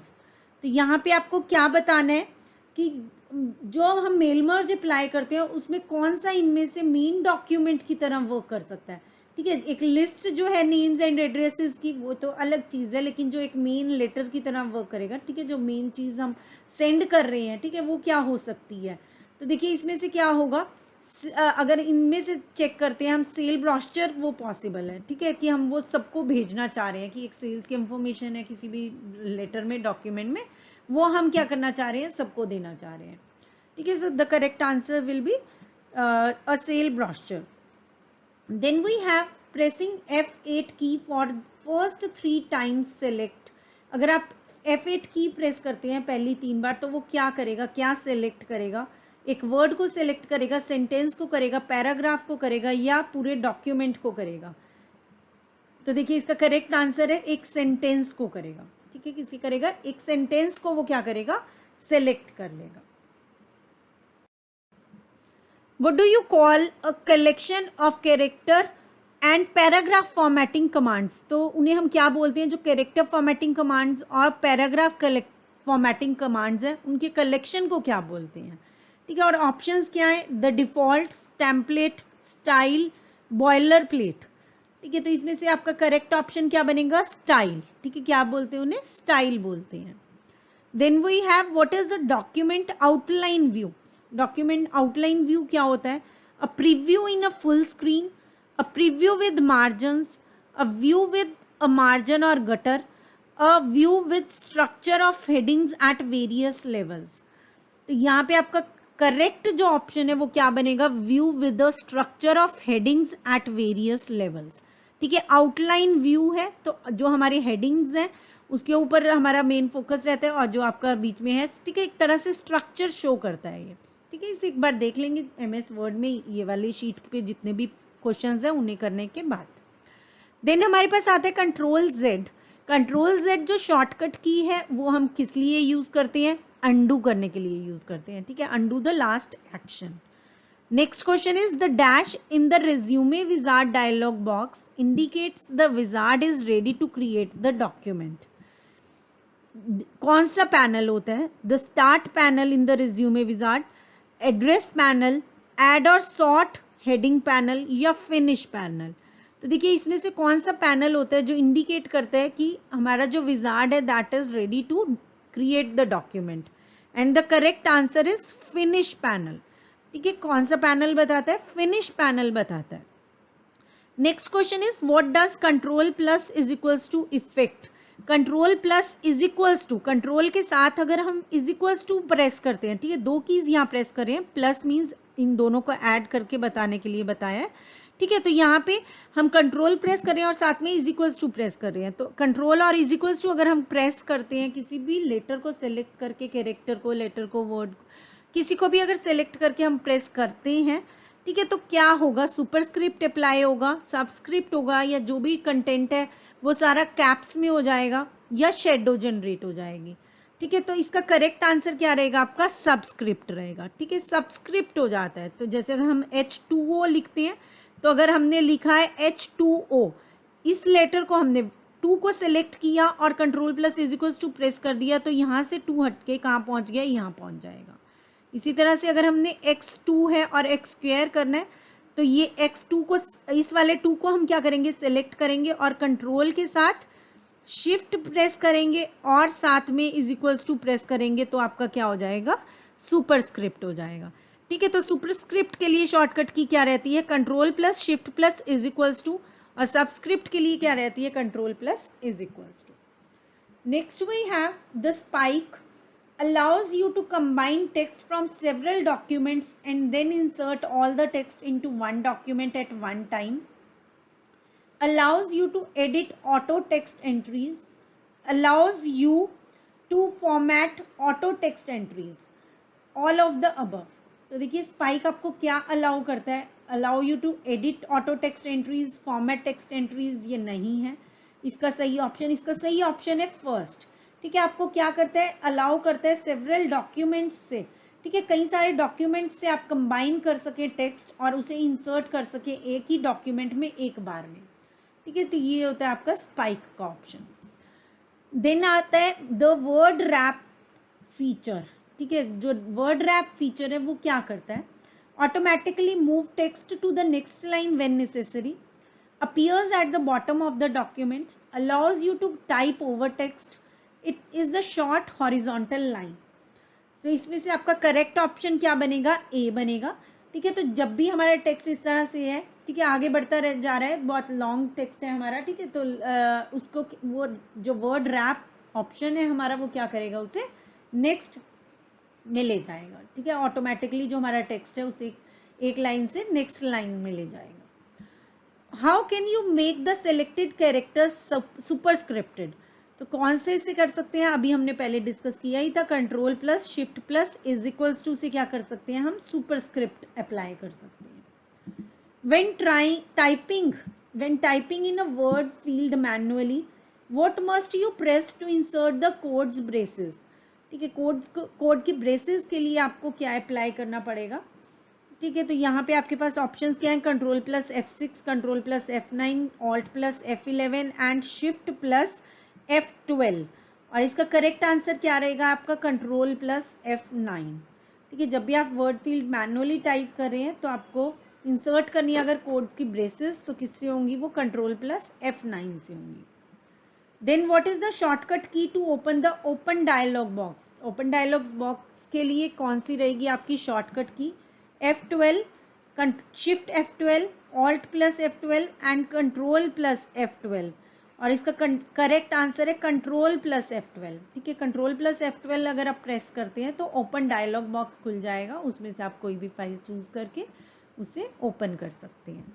तो यहाँ पे आपको क्या बताना है कि जो हम मेल मर्ज अप्लाई करते हैं उसमें कौन सा इनमें से मेन डॉक्यूमेंट की तरह वर्क कर सकता है, ठीक है। एक लिस्ट जो है नेम्स एंड एड्रेसेस की वो तो अलग चीज़ है, लेकिन जो एक मेन लेटर की तरह वर्क करेगा, ठीक है, जो मेन चीज़ हम सेंड कर रहे हैं, ठीक है, वो क्या हो सकती है। तो देखिए इसमें से क्या होगा, अगर इनमें से चेक करते हैं हम, सेल ब्रोशर वो पॉसिबल है, ठीक है, कि हम वो सबको भेजना चाह रहे हैं कि एक सेल्स की इंफॉर्मेशन है किसी भी लेटर में, डॉक्यूमेंट में, वो हम क्या करना चाह रहे हैं, सबको देना चाह रहे हैं, ठीक है। So the correct answer will be a sale brochure. Then we have pressing F8 की for first 3 times select। अगर आप F8 की प्रेस करते हैं पहली 3 बार तो वो क्या करेगा, क्या सेलेक्ट करेगा, एक वर्ड को सेलेक्ट करेगा, सेंटेंस को करेगा, पैराग्राफ को करेगा, या पूरे डॉक्यूमेंट को करेगा। तो देखिए इसका करेक्ट आंसर है एक सेंटेंस को करेगा, ठीक है, किसी करेगा एक सेंटेंस को वो क्या करेगा, सेलेक्ट कर लेगा। What do you call a collection of character and paragraph formatting commands? तो उन्हें हम क्या बोलते हैं, जो कैरेक्टर फॉर्मेटिंग कमांड्स और पैराग्राफ फॉर्मेटिंग कमांड्स हैं उनके कलेक्शन को क्या बोलते हैं, ठीक है। और ऑप्शंस क्या है, the default, template, style, boiler plate, ठीक है। तो इसमें से आपका करेक्ट ऑप्शन क्या बनेगा, स्टाइल, ठीक है, क्या बोलते हैं उन्हें, स्टाइल बोलते हैं। Then we have what is the document outline view. Document outline view क्या होता है, a preview in a full screen, a preview with margins, a view with a margin और gutter, a view with structure of headings at various levels. तो यहाँ पे आपका करेक्ट जो ऑप्शन है वो क्या बनेगा, view with the structure of headings at various levels. ठीक है, आउटलाइन व्यू है तो जो हमारी हेडिंग्स हैं उसके ऊपर हमारा मेन फोकस रहता है, और जो आपका बीच में है, ठीक है, एक तरह से स्ट्रक्चर शो करता है ये। ठीक है, इसे एक बार देख लेंगे MS वर्ड में ये वाली शीट पे जितने भी क्वेश्चंस हैं उन्हें करने के बाद। देन हमारे पास आता है कंट्रोल Z। कंट्रोल Z जो शॉर्टकट की है वो हम किस लिए यूज़ करते हैं, अंडू करने के लिए यूज़ करते हैं। ठीक है, undo the last action. Next question is the dash in the resume wizard dialog box indicates the wizard is ready to create the document. कौन सा पैनल होता है, the start panel in the resume wizard, address panel, add और सॉर्ट हेडिंग पैनल, या फिनिश पैनल। तो देखिए इसमें से कौन सा पैनल होता है जो इंडिकेट करता है कि हमारा जो विजार्ड है that is ready to create the document, and the correct answer is finish panel. ठीक है, कौन सा पैनल बताता है, फिनिश पैनल बताता है। Next question is what does control plus is equals to effect. Control plus is equals to, control के साथ अगर हम इज इक्वल्स टू प्रेस करते हैं, ठीक है, दो कीज यहाँ प्रेस कर रहे हैं, प्लस मीन्स इन दोनों को ऐड करके बताने के लिए बताया है। ठीक है, तो यहाँ पे हम कंट्रोल प्रेस कर रहे हैं और साथ में इज इक्वल्स टू प्रेस कर रहे हैं। तो कंट्रोल और इज इक्वल्स टू अगर हम प्रेस करते हैं किसी भी लेटर को सेलेक्ट करके, कैरेक्टर को, लेटर को, वर्ड, किसी को भी अगर सेलेक्ट करके हम प्रेस करते हैं, ठीक है, तो क्या होगा, सुपरस्क्रिप्ट अप्लाई होगा, सबस्क्रिप्ट होगा, या जो भी कंटेंट है वो सारा कैप्स में हो जाएगा, या शेडो जनरेट हो जाएगी। ठीक है, तो इसका करेक्ट आंसर क्या रहेगा आपका, सबस्क्रिप्ट रहेगा। ठीक है, सबस्क्रिप्ट हो जाता है। तो जैसे अगर हम H2O लिखते हैं, तो अगर हमने लिखा है H2O, इस लेटर को हमने 2 को सिलेक्ट किया और control plus is equals to press कर दिया, तो यहाँ से 2 हट के कहाँ पहुँच गया, यहाँ पहुँच जाएगा। इसी तरह से अगर हमने x2 है और x स्क्वायर करना है, तो ये x2 को, इस वाले 2 को हम क्या करेंगे, सेलेक्ट करेंगे और कंट्रोल के साथ शिफ्ट प्रेस करेंगे और साथ में इज इक्वल्स टू प्रेस करेंगे, तो आपका क्या हो जाएगा, सुपरस्क्रिप्ट हो जाएगा। ठीक है, तो सुपरस्क्रिप्ट के लिए शॉर्टकट की क्या रहती है, control plus shift plus is equals to, और सबस्क्रिप्ट के लिए क्या रहती है, control plus is equals to. Next we have the spike allows you to combine text from several documents and then insert all the text into one document at one time. Allows you to edit auto text entries. Allows you to format auto text entries. All of the above. तो देखिए स्पाइक आपको क्या अलाउ करता है, allow you to edit auto text entries, format text entries, ये नहीं है इसका सही ऑप्शन। इसका सही ऑप्शन है फर्स्ट। ठीक है, आपको क्या करता है, अलाउ करता है सेवरल डॉक्यूमेंट्स से, ठीक है, कई सारे डॉक्यूमेंट्स से आप कंबाइन कर सके टेक्स्ट और उसे इंसर्ट कर सके एक ही डॉक्यूमेंट में एक बार में। ठीक है, तो ये होता है आपका स्पाइक का ऑप्शन। देन आता है द वर्ड रैप फीचर। ठीक है, जो वर्ड रैप फीचर है वो क्या करता है, automatically move text to the next line when necessary, appears at the bottom of the document, allows you to type over text, it is the short horizontal line. So इसमें से आपका करेक्ट ऑप्शन क्या बनेगा, ए बनेगा। ठीक है, तो जब भी हमारा टेक्स्ट इस तरह से है, ठीक है, आगे बढ़ता जा रहा है, बहुत लॉन्ग टेक्स्ट है हमारा, ठीक है, तो उसको वो जो वर्ड रैप ऑप्शन है हमारा वो क्या करेगा, उसे नेक्स्ट में ले जाएगा। ठीक है, ऑटोमेटिकली जो हमारा टेक्स्ट है उसे एक लाइन से नेक्स्ट लाइन में ले जाएगा। How can you make the selected characters superscripted. तो कौन से इसे कर सकते हैं, अभी हमने पहले डिस्कस किया ही था, control plus shift plus is equals to से क्या कर सकते हैं, हम सुपरस्क्रिप्ट अप्लाई कर सकते हैं। when typing in a word field manually, what must you press to insert the codes braces। ठीक है, कोड की ब्रेसेस के लिए आपको क्या अप्लाई करना पड़ेगा। ठीक है, तो यहाँ पे आपके पास ऑप्शंस क्या हैं, control plus F6, control plus F9, alt plus F11 and shift plus F12। और इसका करेक्ट आंसर क्या रहेगा आपका, कंट्रोल प्लस F9। ठीक है, जब भी आप वर्ड फील्ड मैनुअली टाइप कर रहे हैं तो आपको इंसर्ट करनी है अगर कोड की ब्रेसेस, तो किससे होंगी, वो कंट्रोल प्लस F9 से होंगी। Then what is the shortcut key to open the open dialog box. Open dialog box के लिए कौन सी रहेगी आपकी shortcut key, F12, shift F12, alt plus F12 and control plus F12। और इसका करेक्ट आंसर है कंट्रोल प्लस F12। ठीक है, कंट्रोल प्लस F12 अगर आप प्रेस करते हैं तो ओपन डायलॉग बॉक्स खुल जाएगा, उसमें से आप कोई भी फाइल चूज करके उसे ओपन कर सकते हैं।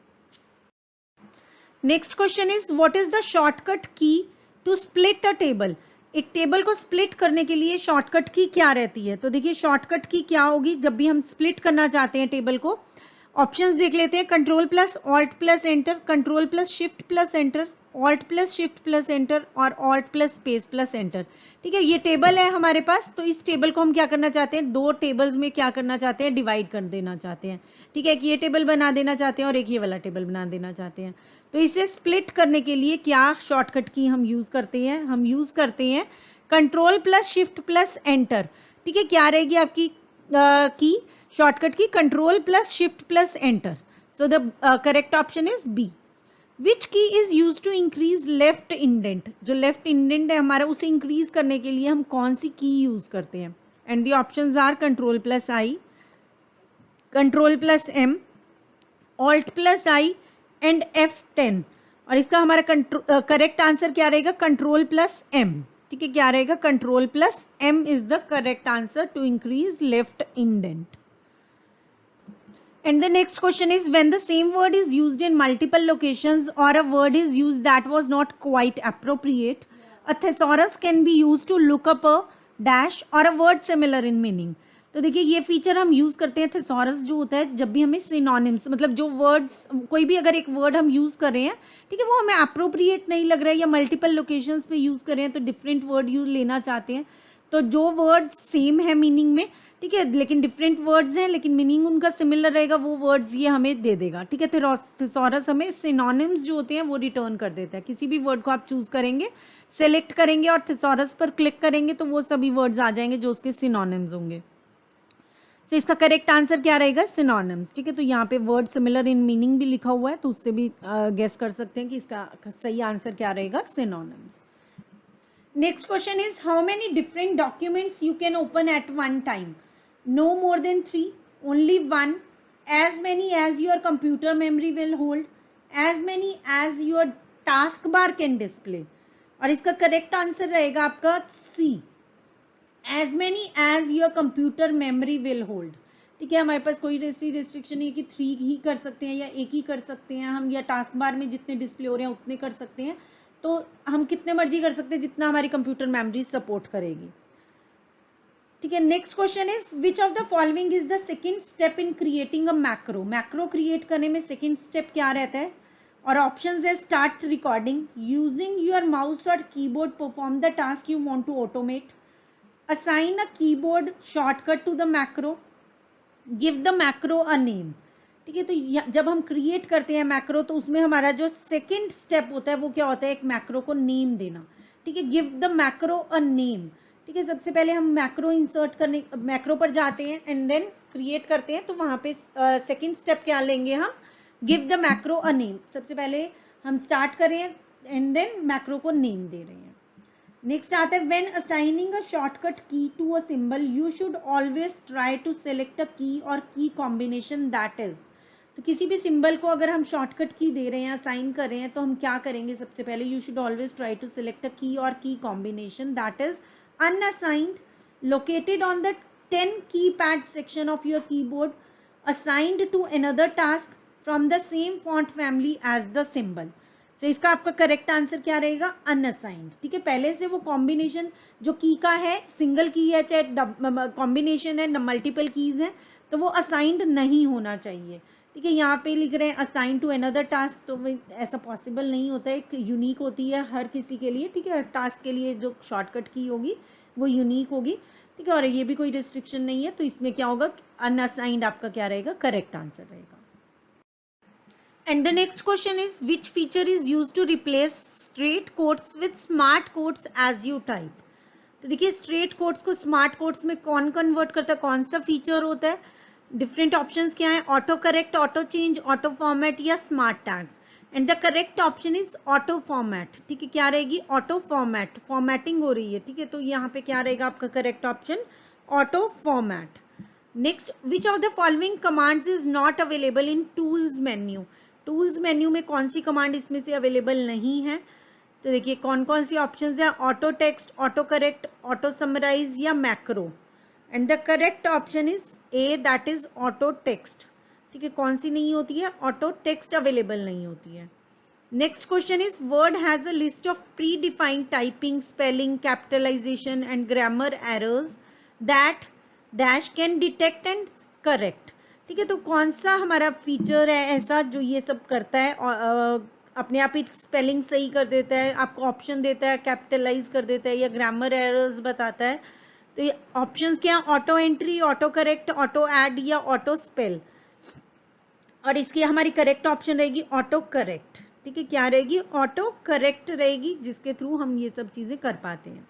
Next question is what is the shortcut key to split a table. एक टेबल को स्प्लिट करने के लिए शॉर्टकट की क्या रहती है? तो देखिए शॉर्टकट की क्या होगी जब भी हम स्प्लिट करना चाहते हैं टेबल को। ऑप्शंस देख लेते हैं, control plus alt plus enter, control plus shift plus enter, alt plus shift plus enter और alt plus space plus enter. ठीक है, ये टेबल है हमारे पास, तो इस टेबल को हम क्या करना चाहते हैं, दो टेबल्स में क्या करना चाहते हैं, डिवाइड कर देना चाहते हैं। ठीक है, एक ये टेबल बना देना चाहते हैं और एक ये वाला टेबल बना देना चाहते हैं। तो इसे स्प्लिट करने के लिए क्या शॉर्टकट की हम यूज़ करते हैं, हम यूज़ करते हैं control plus shift plus enter. ठीक है, क्या रहेगी आपकी key shortcut key, control plus shift plus enter. So the correct option is B. Which key is use to increase left indent. जो लेफ्ट इंडेंट है हमारा उसे इंक्रीज करने के लिए हम कौन सी की यूज करते हैं? And the options are control plus I, control plus M, alt plus I and F10। और इसका हमारा करेक्ट आंसर क्या रहेगा, कंट्रोल प्लस एम। ठीक है, क्या रहेगा, control plus M is the correct answer to increase left indent. And the next question is when the same word is used in multiple locations or a word is used that was not quite appropriate, a thesaurus can be used to look up a dash or a word similar in meaning। तो देखिए ये फीचर हम यूज़ करते हैं thesaurus जो होता है जब भी हमें सिनोनिम्स, मतलब जो वर्ड्स, कोई भी अगर एक वर्ड हम यूज़ कर रहे हैं, ठीक है, वो हमें अप्रोप्रिएट नहीं लग रहा है या मल्टीपल लोकेशंस पे यूज़ कर रहे हैं तो डिफरेंट वर्ड यूज लेना चाहते हैं, तो जो वर्ड सेम है मीनिंग में, ठीक है, लेकिन डिफरेंट वर्ड्स हैं लेकिन मीनिंग उनका सिमिलर रहेगा, वो वर्ड्स ये हमें दे देगा। ठीक है, थिसॉरस हमें सिनोनिम्स जो होते हैं वो रिटर्न कर देता है। किसी भी वर्ड को आप चूज करेंगे, सेलेक्ट करेंगे और थिसॉरस पर क्लिक करेंगे तो वो सभी वर्ड्स आ जाएंगे जो उसके सिनोनिम्स होंगे। तो इसका करेक्ट आंसर क्या रहेगा, सिनोनिम्स। ठीक है, तो यहाँ पे वर्ड सिमिलर इन मीनिंग भी लिखा हुआ है तो उससे भी गेस कर सकते हैं कि इसका सही आंसर क्या रहेगा, synonyms. Next question is how many different documents you can open at one time? No more than 3, only 1, as many as your computer memory will hold, as many as your taskbar can display। और इसका करेक्ट आंसर रहेगा आपका C, as many as your computer memory will hold। ठीक है, हमारे पास कोई ऐसी रिस्ट्रिक्शन नहीं है कि 3 ही कर सकते हैं या एक ही कर सकते हैं हम, या टास्क बार में जितने डिस्प्ले हो रहे हैं उतने कर सकते हैं, तो हम कितने मर्जी कर सकते हैं जितना हमारी कंप्यूटर मेमोरी सपोर्ट करेगी। ठीक है, next question is which of the following is the second step in creating a macro. Macro create करने में सेकेंड स्टेप क्या रहता है? और ऑप्शंस है start recording, using your mouse और keyboard perform the task you want to automate, assign a keyboard shortcut to the macro, give the macro a name. ठीक है, तो जब हम क्रिएट करते हैं मैक्रो तो उसमें हमारा जो सेकेंड स्टेप होता है वो क्या होता है, एक मैक्रो को नेम देना। ठीक है, give the macro a name. ठीक है, सबसे पहले हम मैक्रो इंसर्ट करने, मैक्रो पर जाते हैं एंड देन क्रिएट करते हैं, तो वहाँ पे सेकंड स्टेप क्या लेंगे हम, give the macro a name. सबसे पहले हम स्टार्ट करें एंड देन मैक्रो को नेम दे रहे हैं। नेक्स्ट आता है when assigning a shortcut key to a symbol you should always try to select a key और की कॉम्बिनेशन दैट इज। तो किसी भी सिंबल को अगर हम शॉर्टकट की दे रहे हैं, असाइन कर रहे हैं, तो हम क्या करेंगे, सबसे पहले you should always try to select a key और key combination that is unassigned, located on the 10 keypad section of your keyboard, assigned to another task from the same font family as the symbol। so इसका आपका करेक्ट आंसर क्या रहेगा, unassigned। ठीक है, पहले से वो कॉम्बिनेशन जो की का है, सिंगल की है चाहे कॉम्बिनेशन है, मल्टीपल कीज हैं, तो वो असाइंड नहीं होना चाहिए। ठीक है, यहाँ पे लिख रहे हैं असाइन टू अनदर टास्क, तो ऐसा पॉसिबल नहीं होता है, एक यूनिक होती है हर किसी के लिए। ठीक है, टास्क के लिए जो शॉर्टकट की होगी वो यूनिक होगी। ठीक है, और ये भी कोई रिस्ट्रिक्शन नहीं है, तो इसमें क्या होगा, अनअसाइंड आपका क्या रहेगा, करेक्ट आंसर रहेगा। And the next question is which feature is use to replace straight quotes with smart quotes as you type. तो देखिए स्ट्रेट कोट्स को स्मार्ट कोट्स में कौन कन्वर्ट करता है, कौन सा फीचर होता है? डिफरेंट ऑप्शंस क्या है, autocorrect, auto change, autoformat या smart tags. And the correct option is autoformat. ठीक है, क्या रहेगी, ऑटो फॉर्मेट, फॉर्मेटिंग हो रही है। ठीक है, तो यहाँ पे क्या रहेगा आपका correct option, auto format. Next, which of the following commands is not available in tools menu. Tools menu में कौन सी कमांड इसमें से अवेलेबल नहीं है? तो देखिए कौन कौन सी ऑप्शंस हैं, autotext, autocorrect, autosummarise या macro. And the correct option is A, that is autotext. ठीक है, कौन सी नहीं होती है, ऑटो टेक्स्ट अवेलेबल नहीं होती है। Next question is word has a list of predefined typing, spelling, capitalization and grammar errors that dash can detect and correct. ठीक है, तो कौन सा हमारा फीचर है ऐसा जो ये सब करता है, अपने आप ही स्पेलिंग सही कर देता है, आपको ऑप्शन देता है, कैपिटलाइज कर देता है या ग्रामर एरर्स बताता है। तो ये ऑप्शंस क्या हैं, auto entry, auto correct, auto add या ऑटो स्पेल। और इसकी हमारी करेक्ट ऑप्शन रहेगी ऑटो करेक्ट। ठीक है, क्या रहेगी, ऑटो करेक्ट रहेगी, जिसके थ्रू हम ये सब चीज़ें कर पाते हैं।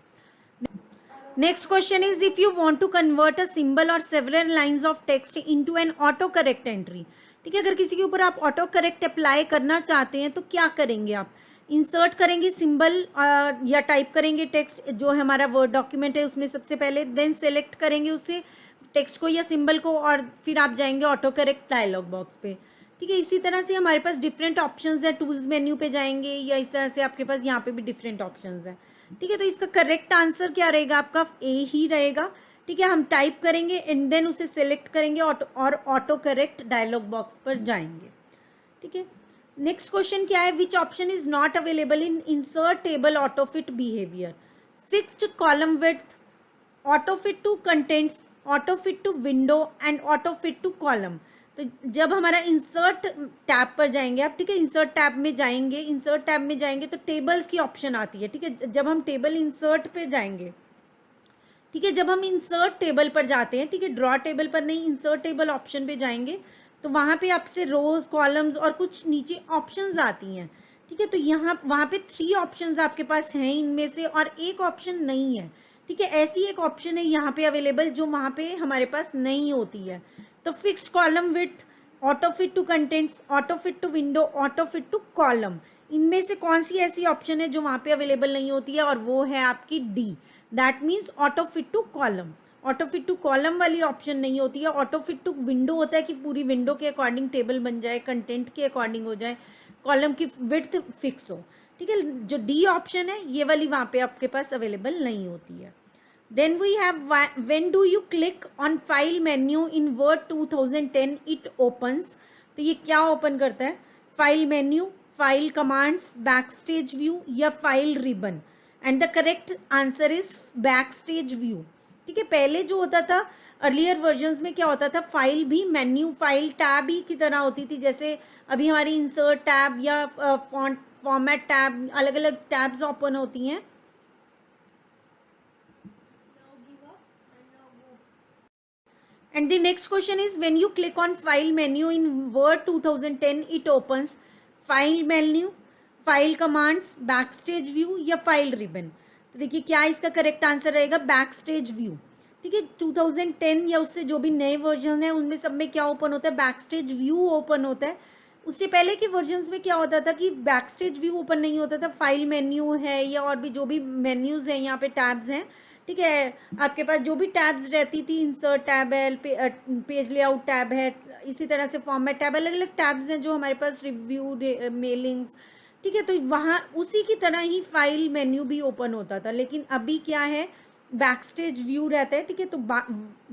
Next question is if you want to convert a symbol और several lines of text into an autocorrect entry. ठीक है, अगर किसी के ऊपर आप ऑटो करेक्ट अप्लाई करना चाहते हैं तो क्या करेंगे, आप इंसर्ट करेंगे सिंबल या टाइप करेंगे टेक्स्ट जो हमारा वर्ड डॉक्यूमेंट है उसमें सबसे पहले, देन सेलेक्ट करेंगे उससे टेक्स्ट को या सिंबल को, और फिर आप जाएंगे ऑटो करेक्ट डायलॉग बॉक्स पे। ठीक है, इसी तरह से हमारे पास डिफरेंट ऑप्शंस है, टूल्स मेन्यू पे जाएंगे या इस तरह से आपके पास यहाँ पे भी डिफरेंट ऑप्शंस है। ठीक है, तो इसका करेक्ट आंसर क्या रहेगा, आपका ए ही रहेगा। ठीक है, हम टाइप करेंगे एंड देन उसे सेलेक्ट करेंगे और ऑटो करेक्ट डायलॉग बॉक्स पर जाएंगे। ठीक है, नेक्स्ट क्वेश्चन क्या है, which option is not available in insert table auto fit behaviour, fixed column width, auto fit to contents, auto fit to window and auto fit to column. तो जब हमारा इंसर्ट टैब पर जाएंगे आप, ठीक है, इंसर्ट टैब में जाएंगे, इंसर्ट टैब में जाएंगे तो टेबल्स की ऑप्शन आती है। ठीक है, जब हम टेबल इंसर्ट पे जाएंगे, ठीक है, जब हम इंसर्ट टेबल पर जाते हैं, ठीक है, ड्रॉ टेबल पर नहीं, इंसर्ट टेबल ऑप्शन पे जाएंगे तो वहाँ पे आपसे रोज, कॉलम्स और कुछ नीचे ऑप्शंस आती हैं। ठीक है, तो यहाँ वहाँ पे 3 ऑप्शंस आपके पास हैं इनमें से, और एक ऑप्शन नहीं है। ठीक है, ऐसी एक ऑप्शन है यहाँ पे अवेलेबल जो वहाँ पे हमारे पास नहीं होती है। तो fixed column width, auto fit to contents, auto fit to window, auto fit to column, इनमें से कौन सी ऐसी ऑप्शन है जो वहाँ पे अवेलेबल नहीं होती है, और वो है आपकी D, that means auto fit to column. Auto fit to column वाली ऑप्शन नहीं होती है। ऑटो फिट टू विंडो होता है कि पूरी विंडो के अकॉर्डिंग टेबल बन जाए, कंटेंट के अकॉर्डिंग हो जाए, कॉलम की विड्थ फिक्स हो। ठीक है, जो डी ऑप्शन है ये वाली वहाँ पे आपके पास अवेलेबल नहीं होती है। Then we have when do you click on file menu in Word 2010 it opens। तो ये क्या ओपन करता है, file menu, file commands, backstage view या file ribbon. And the correct answer is backstage view. ठीक है, पहले जो होता था अर्लियर वर्जन्स में क्या होता था, फाइल भी मेन्यू, फाइल टैब ही की तरह होती थी, जैसे अभी हमारी इंसर्ट टैब या फॉन्ट फॉर्मेट टैब, अलग अलग टैब्स ओपन होती हैं। And the next question is when you click on file menu in Word 2010 it opens file menu, file commands, backstage view या file ribbon। तो देखिए क्या इसका करेक्ट आंसर रहेगा, बैकस्टेज व्यू। ठीक है, 2010 या उससे जो भी नए वर्जन है उनमें सब में क्या ओपन होता है, बैकस्टेज व्यू ओपन होता है। उससे पहले के वर्जन्स में क्या होता था कि बैकस्टेज व्यू ओपन नहीं होता था, फाइल मेन्यू है या और भी जो भी मेन्यूज हैं, यहाँ पे टैब्स हैं। ठीक है, आपके पास जो भी टैब्स रहती थी, इंसर्ट टैब है, पेज लेआउट टैब है, इसी तरह से फॉर्मेट टैब, अलग अलग टैब्स हैं जो हमारे पास, रिव्यू, मेलिंग्स। ठीक है, तो वहाँ उसी की तरह ही फाइल मेन्यू भी ओपन होता था, लेकिन अभी क्या है, बैकस्टेज व्यू रहता है। ठीक है, तो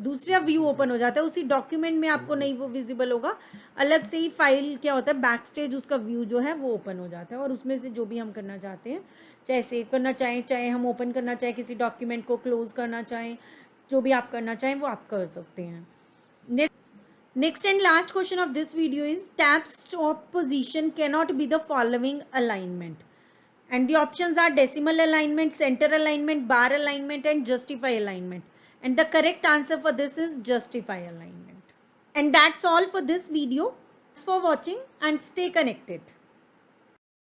दूसरा व्यू ओपन हो जाता है, उसी डॉक्यूमेंट में आपको नहीं वो विजिबल होगा, अलग से ही फाइल क्या होता है, बैकस्टेज उसका व्यू जो है वो ओपन हो जाता है, और उसमें से जो भी हम करना चाहते हैं, चाहे सेव करना चाहें, चाहे हम ओपन करना चाहें, किसी डॉक्यूमेंट को क्लोज करना चाहें, जो भी आप करना चाहें वो आप कर सकते हैं। Next and last question of this video is tab stop position cannot be the following alignment. And the options are decimal alignment, center alignment, bar alignment and justify alignment. And the correct answer for this is justify alignment. And that's all for this video. Thanks for watching and stay connected.